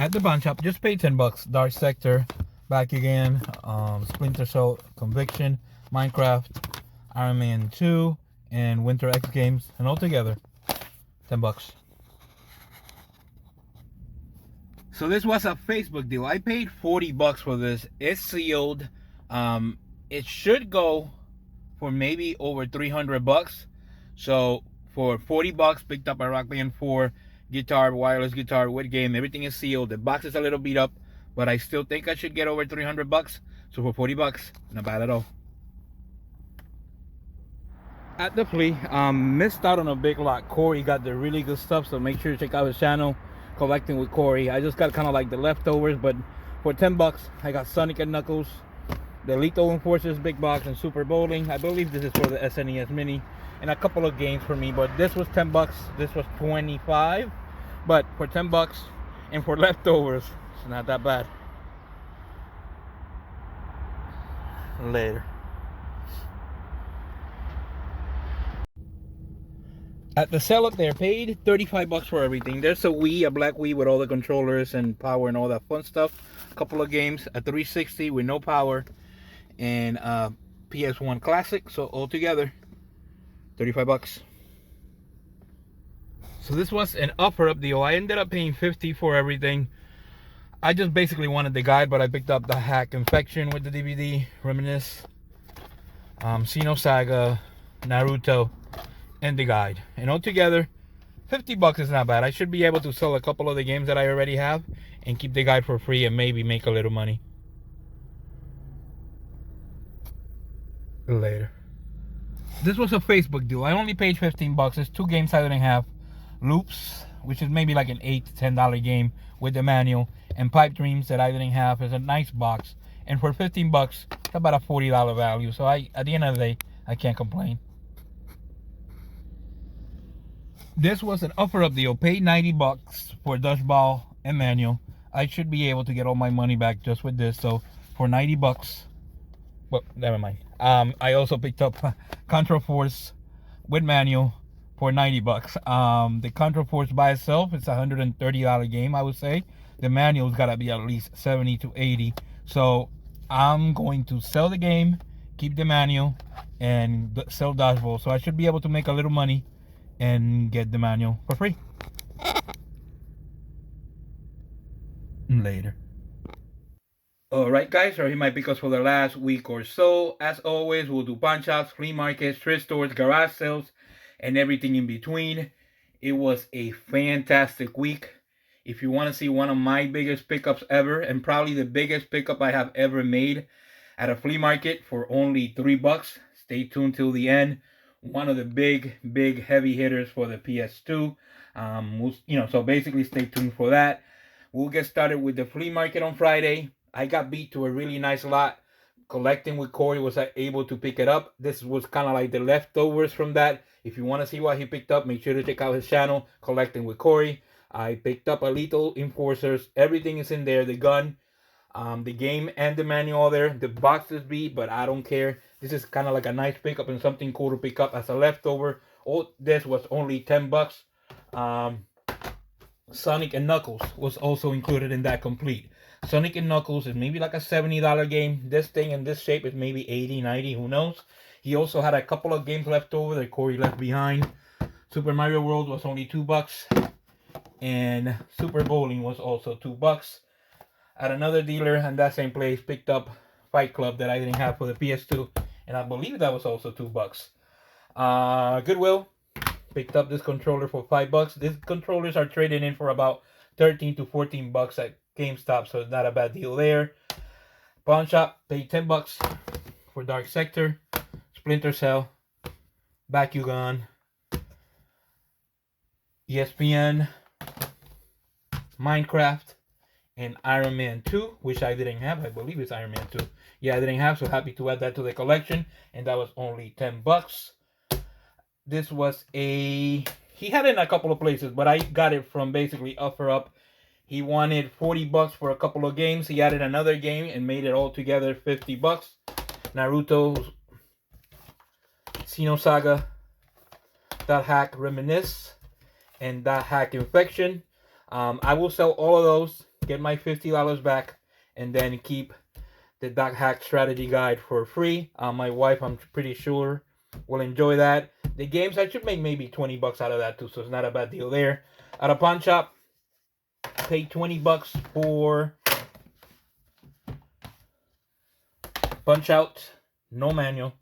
at the pawn shop. Just paid $10. Dark Sector, back again. Splinter Cell, Conviction, Minecraft, Iron Man 2, and Winter X Games, and all together, $10. So this was a Facebook deal. I paid $40 for this. It's sealed. It should go for maybe over $300. So for $40, picked up a Rock Band 4 guitar, wireless guitar with game. Everything is sealed. The box is a little beat up, but I still think I should get over $300. So for $40, not bad at all. At the Flea, missed out on a big lot. Corey got the really good stuff, so make sure to check out his channel, Collecting with Corey. I just got kind of like the leftovers, but for $10, I got Sonic and Knuckles, the Lethal Enforcers Big Box, and Super Bowling. I believe this is for the SNES Mini, and a couple of games for me, but this was $10, this was $25, but for $10 and for leftovers, it's not that bad. Later. At the sell up there, paid $35 for everything. There's a Wii, a black Wii with all the controllers and power and all that fun stuff. A couple of games, a 360 with no power, and a PS1 Classic. So all together, $35. So this was an offer up deal. I ended up paying $50 for everything. I just basically wanted the guide, but I picked up the Hack Infection with the DVD, Reminisce, Xenosaga, Naruto, and the guide. And altogether, $50 is not bad. I should be able to sell a couple of the games that I already have and keep the guide for free and maybe make a little money. Later. This was a Facebook deal. I only paid $15. There's two games I didn't have. Loops, which is maybe like an $8 to $10 game with the manual, and Pipe Dreams that I didn't have. Is a nice box. And for $15, it's about a $40 value. So at the end of the day, I can't complain. This was an offer up deal. Paid $90 for Dodgeball and manual. I should be able to get all my money back just with this. So for $90, well, never mind. I also picked up Contra Force with manual for $90. The Contra Force by itself, it's a $130 game, I would say. The manual's gotta be at least $70 to $80. So I'm going to sell the game, keep the manual, and sell Dodgeball. So I should be able to make a little money and get the manual for free. Later. Alright guys, so here might pick us for the last week or so. As always, we'll do pawn shops, flea markets, thrift stores, garage sales, and everything in between. It was a fantastic week. If you want to see one of my biggest pickups ever, and probably the biggest pickup I have ever made at a flea market for only $3, stay tuned till the end. One of the big heavy hitters for the PS2. So basically stay tuned for that. We'll get started with the flea market on Friday. I got beat to a really nice lot. Collecting with Corey was able to pick it up. This was kind of like the leftovers from that. If you want to see what he picked up, make sure to check out his channel, Collecting with Corey. I picked up a Lethal Enforcers. Everything is in there. The gun, the game, and the manual there. The box is beat, but I don't care. This is kind of like a nice pickup and something cool to pick up as a leftover. All this was only $10. Sonic and Knuckles was also included in that complete. Sonic and Knuckles is maybe like a $70 game. This thing in this shape is maybe $80, $90, who knows. He also had a couple of games left over that Corey left behind. Super Mario World was only $2. And Super Bowling was also $2. At another dealer in that same place, picked up Fight Club that I didn't have for the PS2. And I believe that was also $2. Goodwill, picked up this controller for $5. These controllers are trading in for about $13 to $14 at GameStop, so it's not a bad deal there. Pawn shop, paid $10 for Dark Sector, Splinter Cell, Bakugan, ESPN, Minecraft, and Iron Man 2, which I didn't have. I believe it's Iron Man 2. Yeah, I didn't have, so happy to add that to the collection. And that was only $10. This was he had it in a couple of places, but I got it from basically offer up. He wanted $40 for a couple of games. He added another game and made it all together $50. Naruto, Xenosaga, That Hack Reminisce, and That Hack Infection. I will sell all of those get my $50 back, and then keep the Dog Hack Strategy Guide for free. My wife, I'm pretty sure, will enjoy that. The games, I should make maybe 20 bucks out of that too, so it's not a bad deal there. At a pawn shop, paid 20 bucks for Punch Out, no manual.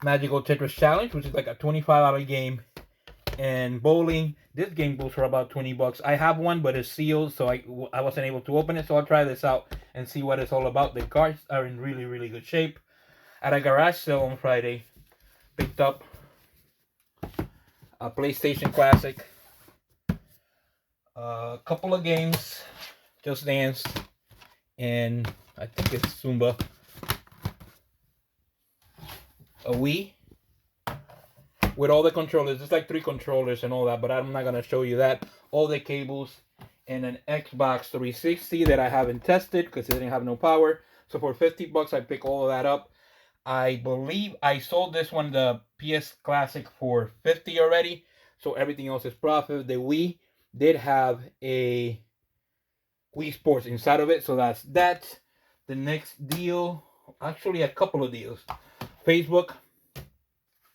Magical Tetris Challenge, which is like a $25 game. And bowling, this game goes for about 20 bucks. I have one, but it's sealed, so I wasn't able to open it. So I'll try this out and see what it's all about. The cards are in really, really good shape. At a garage sale on Friday, picked up a PlayStation Classic, a couple of games, Just Dance, and I think it's Zumba, a Wii with all the controllers. There's like 3 controllers and all that, but I'm not going to show you that. All the cables, and an Xbox 360 that I haven't tested because it didn't have no power. So for 50 bucks, I pick all of that up. I believe I sold this one, the PS Classic, for 50 already. So everything else is profit. The Wii did have a Wii Sports inside of it. So that's that. The next deal, actually a couple of deals. Facebook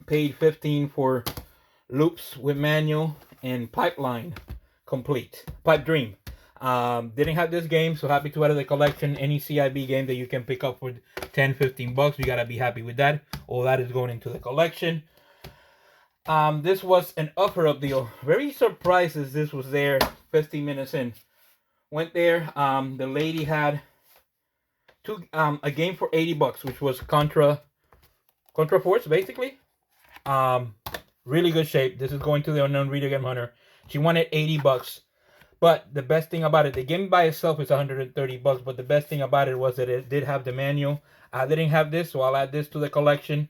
paid 15 for Loops with manual and Pipeline Complete. Pipe Dream. Didn't have this game, so happy to add to the collection. Any CIB game that you can pick up for 10, 15 bucks, you gotta be happy with that. All that is going into the collection. This was an offer up deal. Very surprised as this was there 15 minutes in. Went there. The lady had a game for 80 bucks, which was Contra Force, basically. Really good shape. This is going to the Unknown Video Game Hunter. She wanted 80 bucks. But the best thing about it, the game by itself is 130 bucks, but the best thing about it was that it did have the manual. I didn't have this, so I'll add this to the collection.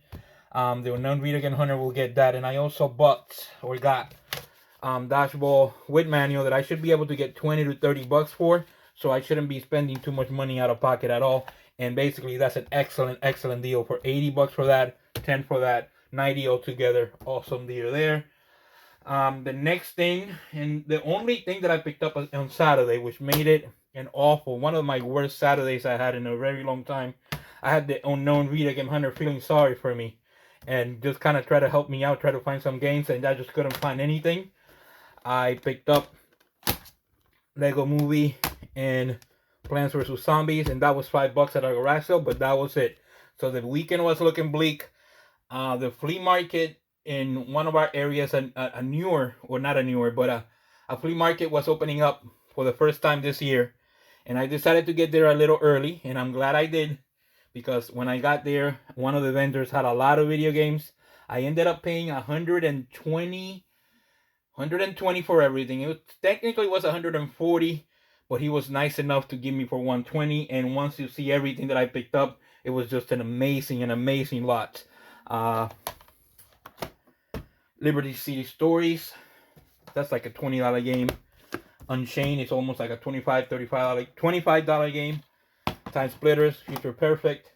The Unknown Video Game Hunter will get that. And I also bought, or got, Dodgeball with manual that I should be able to get 20 to 30 bucks for. So I shouldn't be spending too much money out of pocket at all. And basically, that's an excellent, excellent deal for 80 bucks for that, 10 for that, 90 altogether. Awesome deal there. The next thing, and the only thing that I picked up on Saturday, which made it an awful, one of my worst Saturdays I had in a very long time. I had the Unknown Video Game Hunter feeling sorry for me and just kind of try to help me out, try to find some games, and I just couldn't find anything. I picked up Lego Movie and Plants vs. Zombies, and that was $5 at a garage sale, but that was it. So the weekend was looking bleak. The flea market in one of our areas, a newer, or not a newer, but a flea market was opening up for the first time this year. And I decided to get there a little early, and I'm glad I did, because when I got there, one of the vendors had a lot of video games. I ended up paying $120 for everything. It was, technically was $140, but he was nice enough to give me for $120. And once you see everything that I picked up, it was just an amazing lot. Liberty City Stories, that's like a $20 game. Unchained is almost like a $25 game. Time Splitters, Future Perfect.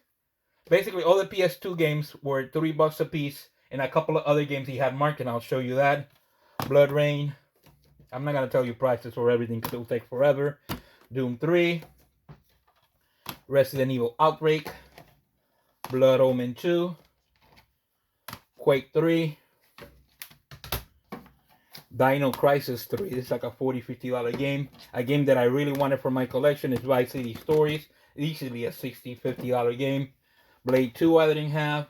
Basically, all the PS2 games were $3 a piece, and a couple of other games he had marked, and I'll show you that. Blood Rain. I'm not gonna tell you prices for everything because it will take forever. Doom 3. Resident Evil Outbreak. Blood Omen 2. Quake 3. Dino Crisis 3. This is like a $40, $50 game. A game that I really wanted for my collection is Vice City Stories. Easily a $60, $50 game. Blade 2 I didn't have.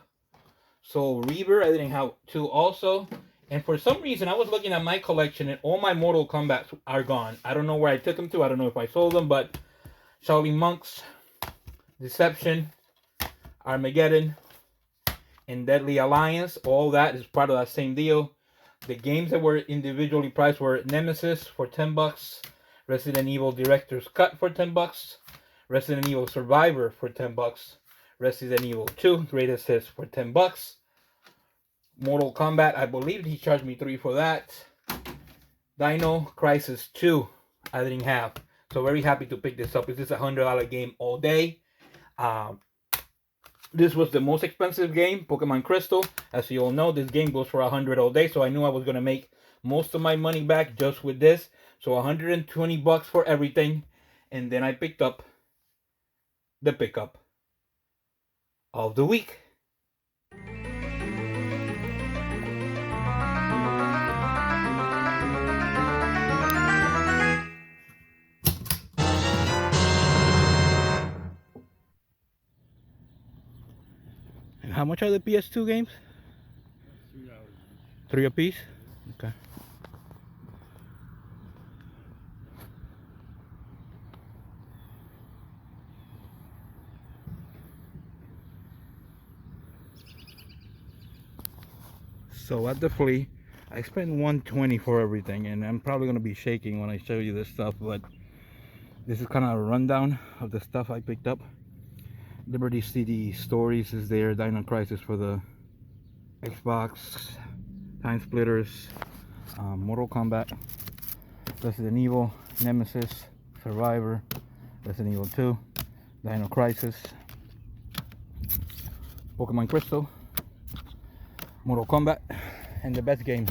Soul Reaver I didn't have 2 also. And for some reason I was looking at my collection and all my Mortal Kombat are gone. I don't know where I took them to. I don't know if I sold them, but Shaolin Monks, Deception, Armageddon, and Deadly Alliance, all that is part of that same deal. The games that were individually priced were Nemesis for $10, Resident Evil Director's Cut for $10, Resident Evil Survivor for $10, Resident Evil 2 Greatest Hits for $10, Mortal Kombat, I believe he charged me $3 for that. Dino Crisis 2 I didn't have, so very happy to pick this up. This is a $100 game all day. This was the most expensive game, Pokemon Crystal. As you all know, this game goes for $100 all day, so I knew I was going to make most of my money back just with this. So $120 for everything. And then I picked up the pickup of the week. And how much are the PS2 games? $3 apiece. Okay. So at the Flea, I spent $120 for everything, and I'm probably gonna be shaking when I show you this stuff, but this is kind of a rundown of the stuff I picked up. Liberty City Stories is there, Dino Crisis for the Xbox, Time Splitters, Mortal Kombat, Resident Evil, Nemesis, Survivor, Resident Evil 2, Dino Crisis, Pokemon Crystal, Mortal Kombat, and the best game.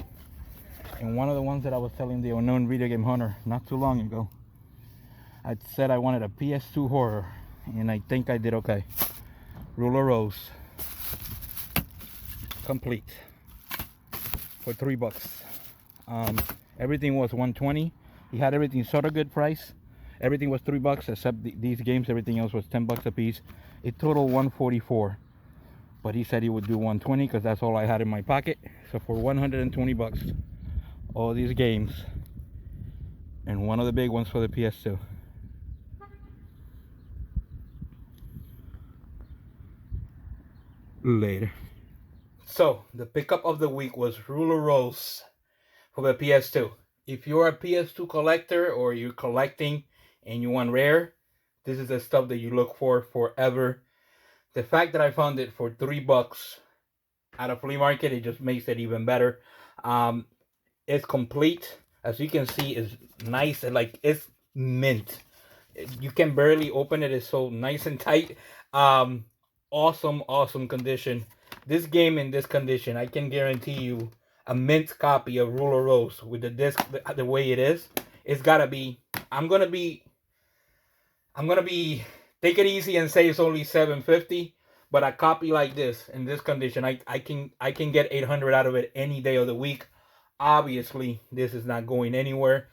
And one of the ones that I was telling the unknown video game hunter not too long ago, I said I wanted a PS2 horror, and I think I did okay. Ruler Rose, complete, for $3. Everything was $120. He had everything sort of good price. Everything was $3 except these games. Everything else was $10 a piece. It totaled $144. But he said he would do $120 because that's all I had in my pocket. So for $120, all these games, and one of the big ones for the PS2. Later. So the pickup of the week was Ruler Rose for the PS2. If you're a PS2 collector or you're collecting and you want rare, this is the stuff that you look for forever. The fact that I found it for $3 at a flea market, it just makes it even better. It's complete. As you can see, it's nice and like it's mint. You can barely open it. It's so nice and tight. Awesome condition. This game in this condition, I can guarantee you a mint copy of Ruler Rose with the disc the way it is. It's gotta be. I'm gonna be take it easy and say it's only $750. But a copy like this in this condition, I can get 800 out of it any day of the week. Obviously, this is not going anywhere.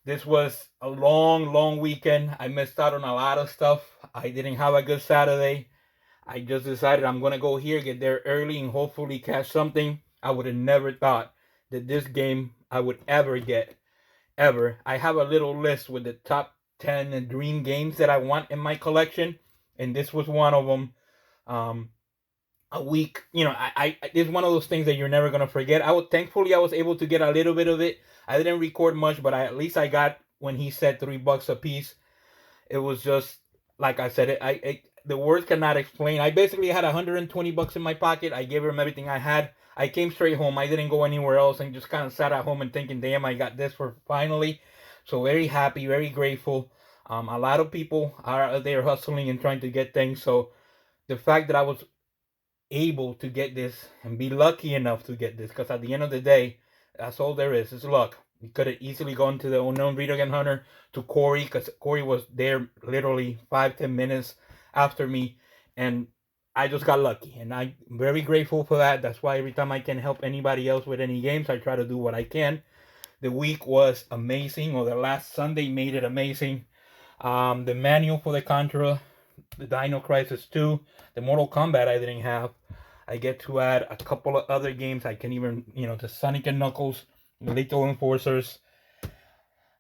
This was a long weekend. I missed out on a lot of stuff. I didn't have a good Saturday. I just decided I'm going to go here, get there early, and hopefully catch something. I would have never thought that this game I would ever get. Ever. I have a little list with the top 10 dream games that I want in my collection, and this was one of them. A week, it's one of those things that you're never gonna forget. Thankfully I was able to get a little bit of it. I didn't record much, but at least I got when he said $3 a piece. It was just like I said. The words cannot explain. I basically had $120 in my pocket. I gave him everything I had. I came straight home. I didn't go anywhere else, and just kind of sat at home and thinking, "Damn, I got this for finally." So very happy, very grateful. A lot of people are out there hustling and trying to get things. So the fact that I was able to get this and be lucky enough to get this, because at the end of the day, that's all there is luck. We could have easily gone to the unknown video game hunter, to Corey, because Corey was there literally 5-10 minutes after me, and I just got lucky, and I'm very grateful for that. That's why every time I can help anybody else with any games, I try to do what I can. The week was amazing, or the last Sunday made it amazing. The manual for the Contra, the Dino Crisis 2, the Mortal Kombat I didn't have. I get to add a couple of other games. I can even, the Sonic and Knuckles, the Lethal Enforcers,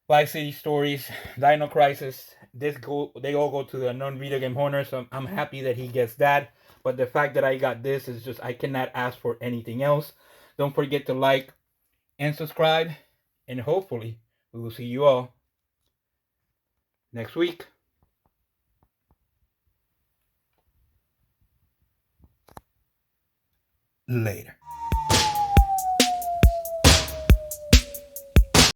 Vice City Stories, Dino Crisis. They all go to the unknown video game owner, so I'm happy that he gets that. But the fact that I got this is just, I cannot ask for anything else. Don't forget to like and subscribe, and hopefully we will see you all next week. Later.